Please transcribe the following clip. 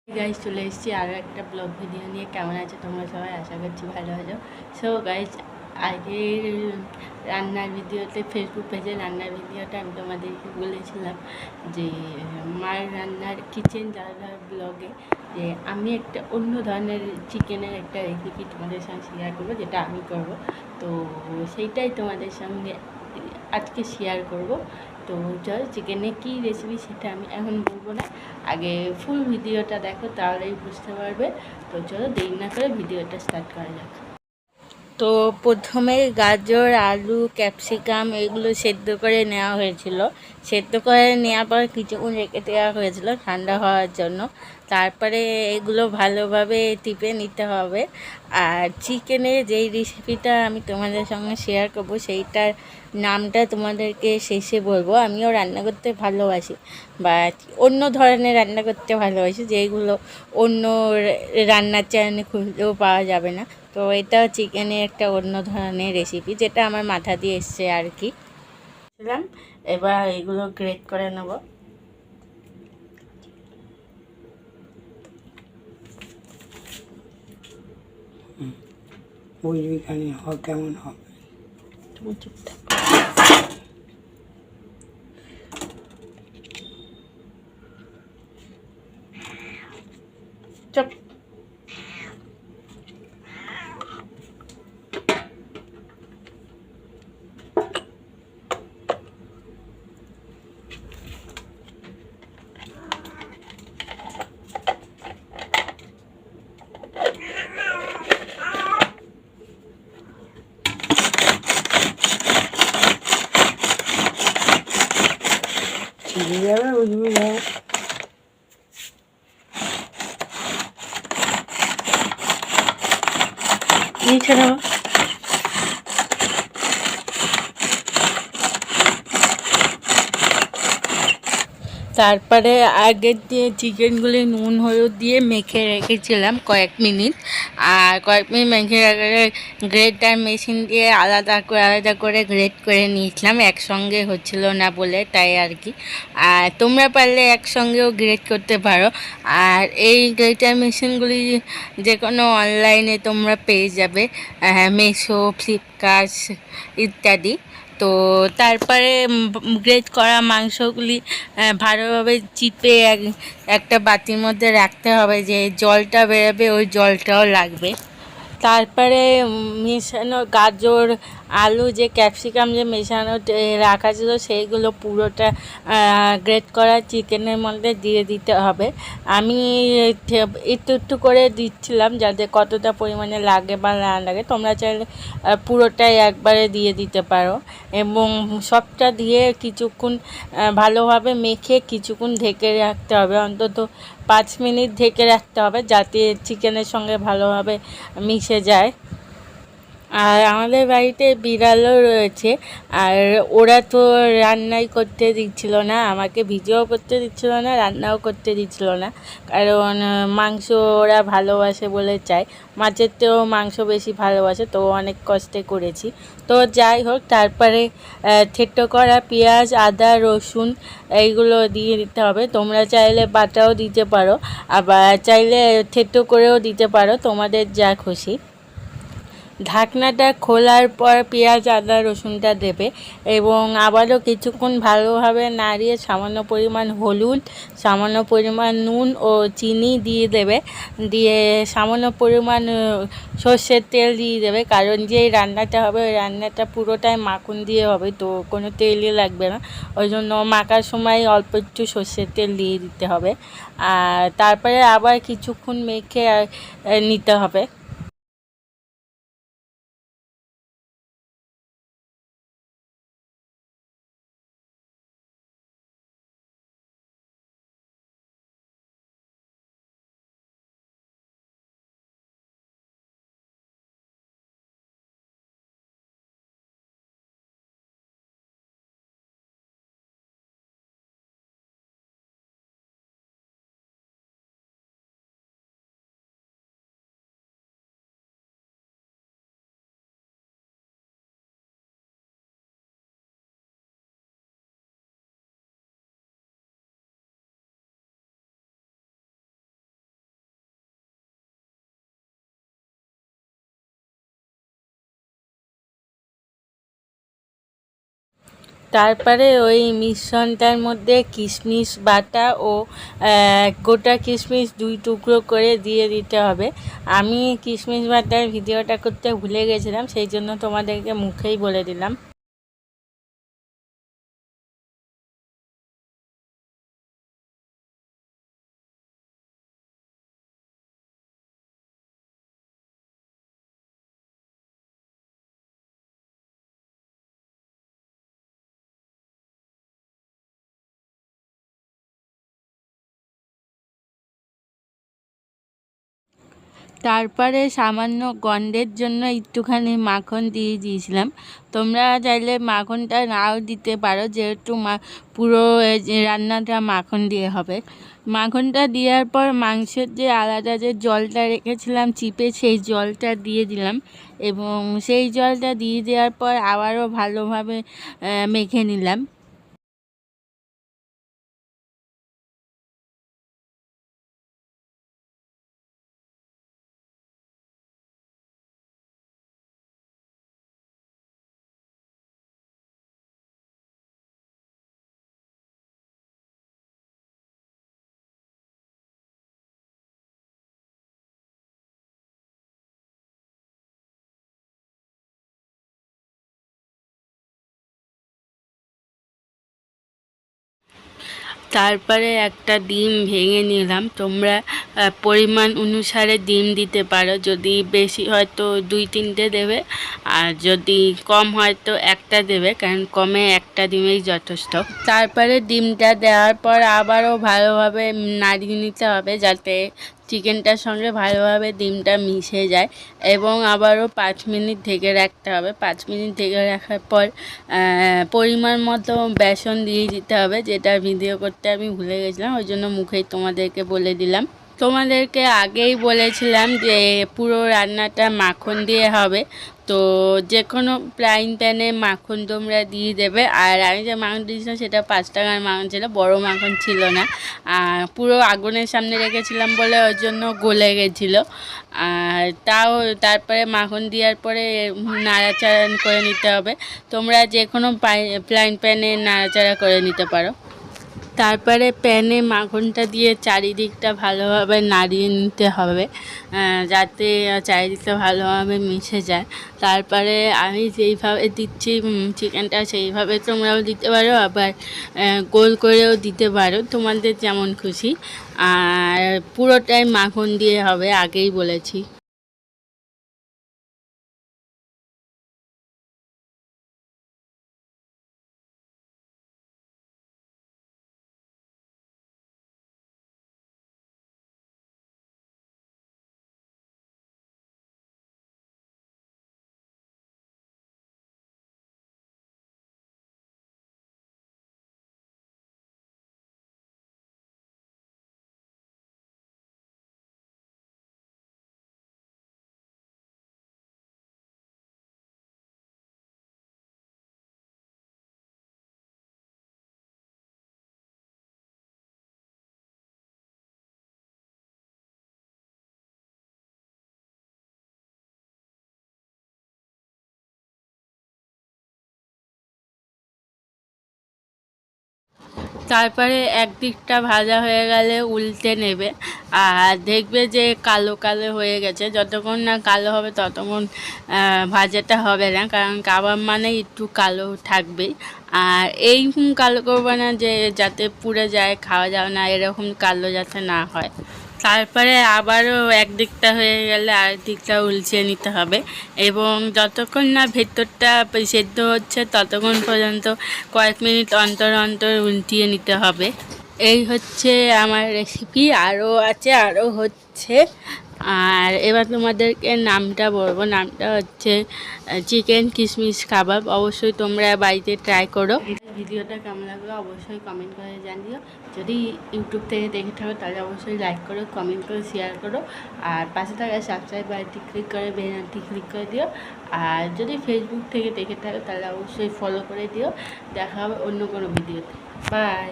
Guys চলে এসেছি আরও একটা ব্লগ ভিডিও নিয়ে। কেমন আছে তোমরা সবাই? আশা করছি ভালো আছো। সো গাইজ, আগের রান্নার ভিডিওতে, ফেসবুক পেজে রান্নার ভিডিওটা আমি তোমাদেরকে বলেছিলাম যে মার রান্নার কিচেন যারা ব্লগে যে আমি একটা অন্য ধরনের চিকেনের একটা রেসিপি তোমাদের সঙ্গে শেয়ার করবো, যেটা আমি করব। তো সেইটাই তোমাদের সঙ্গে আজকে শেয়ার করব। তো চলো, চিকেনের কী রেসিপি সেটা আমি এখন বলবো না, আগে ফুল ভিডিওটা দেখো, তাহলেই বুঝতে পারবে। তো চলো দেরি না করে ভিডিওটা স্টার্ট করা যাক। তো প্রথমে গাজর, আলু, ক্যাপসিকাম এগুলো সেদ্ধ করে নেওয়া হয়েছিল। সেদ্ধ করে নেওয়ার পর কিছুক্ষণ রেখে দেওয়া হয়েছিল ঠান্ডা হওয়ার জন্য। তারপরে এগুলো ভালোভাবে টিপে নিতে হবে। আর চিকেনের যেই রেসিপিটা আমি তোমাদের সঙ্গে শেয়ার করবো, সেইটার নামটা তোমাদেরকে শেষে বলবো। আমিও রান্না করতে ভালোবাসি, বা অন্য ধরনের রান্না করতে ভালোবাসি, যেগুলো অন্য রান্নার চ্যানেলে খুঁজলেও পাওয়া যাবে না। তো এটাও চিকেনের একটা অন্য ধরনের রেসিপি, যেটা আমার মাথা দিয়ে এসছে আর কি। এবার এগুলো গ্রেট করে নেব। বুঝবি কেমন হবে। চুপ। ছিঁড়ে যাবে, বুঝবি না। নিচে দেবো। তারপরে আগের দিয়ে চিকেনগুলি নুন হলুদ দিয়ে মেখে রেখেছিলাম কয়েক মিনিট। আর কয়েক মিনিট মেখে রাখার গ্রেটার মেশিন দিয়ে আলাদা করে গ্রেট করে নিয়েছিলাম। একসঙ্গে হচ্ছিল না বলে, তাই আর কি। আর তোমরা পারলে একসঙ্গেও গ্রেট করতে পারো। আর এই গ্রেটার মেশিনগুলি যে কোনো অনলাইনে তোমরা পেয়ে যাবে, মিশো, ফ্লিপকার্ট ইত্যাদি। তো তারপরে গ্রেট করা মাংসগুলি ভালোভাবে চিপে একটা বাটির মধ্যে রাখতে হবে, যে জলটা বেরোবে ওই জলটাও লাগবে। তারপরে মেশানো গাজর, আলু, যে ক্যাপসিকাম যে মেশানো রাখা ছিল, সেইগুলো পুরোটা গ্রেট করা চিকেনের মধ্যে দিয়ে দিতে হবে। আমি একটু একটু করে দিচ্ছিলাম, যাতে কতটা পরিমাণে লাগে বা না লাগে। তোমরা চাইলে পুরোটাই একবারে দিয়ে দিতে পারো। এবং সবটা দিয়ে কিছুক্ষণ ভালোভাবে মেখে কিছুক্ষণ ঢেকে রাখতে হবে, অন্তত 5 মিনিট ঢেকে রাখতে হবে, যাতে চিকেনের সঙ্গে ভালোভাবে মিশে যায়। আর আমাদের বাড়িতে বিড়ালও রয়েছে, আর ওরা তো রান্নাই করতে দিচ্ছিল না, আমাকে ভিডিও করতে দিচ্ছিল না, রান্নাও করতে দিচ্ছিল না। কারণ মাংস ওরা ভালোবাসে বলে চায়, মাছের থেকেও মাংস বেশি ভালোবাসে, তো অনেক কষ্টে করেছি। তো যাই হোক, তারপরে থেঁতো করা পেঁয়াজ, আদা, রসুন এইগুলো দিয়ে দিতে হবে। তোমরা চাইলে বাটাও দিতে পারো, আবার চাইলে থেঁতো করেও দিতে পারো, তোমাদের যা খুশি। ঢাকনাটা খোলার পর পেঁয়াজ, আদা, রসুনটা দেবে এবং আবারও কিছুক্ষণ ভালোভাবে নাড়িয়ে সামান্য পরিমাণ হলুদ, সামান্য পরিমাণ নুন ও চিনি দিয়ে দেবে। দিয়ে সামান্য পরিমাণ সর্ষের তেল দিয়ে দেবে, কারণ যে রান্নাটা হবে ওই রান্নাটা পুরোটাই মাখন দিয়ে হবে, তো কোনো তেলই লাগবে না। ওই জন্য মাখার সময় অল্প একটু সর্ষের তেল দিয়ে দিতে হবে। আর তারপরে আবার কিছুক্ষণ মেখে নিতে হবে। তারপরে ওই মিশ্রণটার মধ্যে কিশমিশ বাটা ও গোটা কিশমিশ 2 টুকরো করে দিয়ে দিতে হবে। আমি কিশমিশ বাটার ভিডিওটা করতে ভুলে গেছিলাম, সেই জন্য তোমাদেরকে মুখেই বলে দিলাম। তারপরে সামান্য গন্ধের জন্য একটুখানি মাখন দিয়ে দিয়েছিলাম। তোমরা চাইলে মাখনটা নাও দিতে পারো, যেহেতু পুরো রান্নাটা মাখন দিয়ে হবে। মাখনটা দেওয়ার পর মাংসের যে আলাদা যে জলটা রেখেছিলাম চিপে, সেই জলটা দিয়ে দিলাম এবং সেই জলটা দিয়ে দেওয়ার পর আবারও ভালোভাবে মেখে নিলাম। তারপরে একটা ডিম ভেঙে নিলাম। তোমরা পরিমাণ অনুসারে ডিম দিতে পারো, যদি বেশি হয় তো 2-3টে দেবে, আর যদি কম হয় তো একটা দেবে, কারণ কমে একটা ডিমেই যথেষ্ট। তারপরে ডিমটা দেওয়ার পর আবারও ভালোভাবে নাড়িয়ে নিতে হবে, যাতে চিকেনটার সঙ্গে ভালোভাবে ডিমটা মিশে যায়, এবং আবারও 5 মিনিট ঢেকে রাখতে হবে। 5 মিনিট ঢেকে রাখার পর পরিমাণ মতো বেসন দিয়ে দিতে হবে, যেটা ভিডিও করতে আমি ভুলে গেছিলাম, ওই জন্য মুখেই তোমাদেরকে বলে দিলাম। তোমাদেরকে আগেই বলেছিলাম যে পুরো রান্নাটা মাখন দিয়ে হবে, তো যে কোনো ফ্রাইং প্যানে মাখন তোমরা দিয়ে দেবে। আর আমি যে মাখন দিয়েছিলাম সেটা 5 টাকার মাখন ছিল, বড় মাখন ছিল না, আর পুরো আগুনের সামনে রেখেছিলাম বলে ওই জন্য গলে গেছিলো। আর তারপরে মাখন দেওয়ার পরে নাড়াচাড়া করে নিতে হবে। তোমরা যে কোনো ফ্রাইং প্যানে নাড়াচাড়া করে নিতে পারো। তারপরে প্যানে মাখনটা দিয়ে চারিদিকটা ভালোভাবে নাড়িয়ে নিতে হবে, যাতে চারিদিকটা ভালোভাবে মিশে যায়। তারপরে আমি যেইভাবে দিচ্ছি চিকেনটা, সেইভাবে তোমরাও দিতে পারো, আবার গোল করেও দিতে পারো, তোমাদের যেমন খুশি। আর পুরোটাই মাখন দিয়ে হবে, আগেই বলেছি। তারপরে একদিকটা ভাজা হয়ে গেলে উল্টে নেবে, আর দেখবে যে কালো কালো হয়ে গেছে। যতক্ষণ না কালো হবে ততক্ষণ ভাজাটা হবে না, কারণ কাবাব মানে একটু কালো থাকবেই। আর এই কালো করবে না যে যাতে পুড়ে যায়, খাওয়া যাবে না, এরকম কালো যাতে না হয়। তারপরে আবারও একদিকটা হয়ে গেলে আরেক দিকটা উল্টে নিতে হবে, এবং যতক্ষণ না ভেতরটা সেদ্ধ হচ্ছে ততক্ষণ পর্যন্ত কয়েক মিনিট অন্তর অন্তর উল্টিয়ে নিতে হবে। এই হচ্ছে আমার রেসিপি, আরও আছে, আরও হচ্ছে। আর এবার তোমাদেরকে নামটা বলবো, নামটা হচ্ছে চিকেন কিশমিশ কাবাব। অবশ্যই তোমরা বাড়িতে ট্রাই করো। ভিডিওটা কেমন লাগলো অবশ্যই কমেন্ট করে জানিও। যদি ইউটিউব থেকে দেখে থাকো তাহলে অবশ্যই লাইক করো, কমেন্ট করো, শেয়ার করো, আর পাশে থাকা সাবস্ক্রাইব বাটনটি ক্লিক করে বেল আইকনটি ক্লিক করে দিও। আর যদি ফেসবুক থেকে দেখে থাকো তাহলে অবশ্যই ফলো করে দিও। দেখা হবে অন্য কোনো ভিডিওতে। বাই।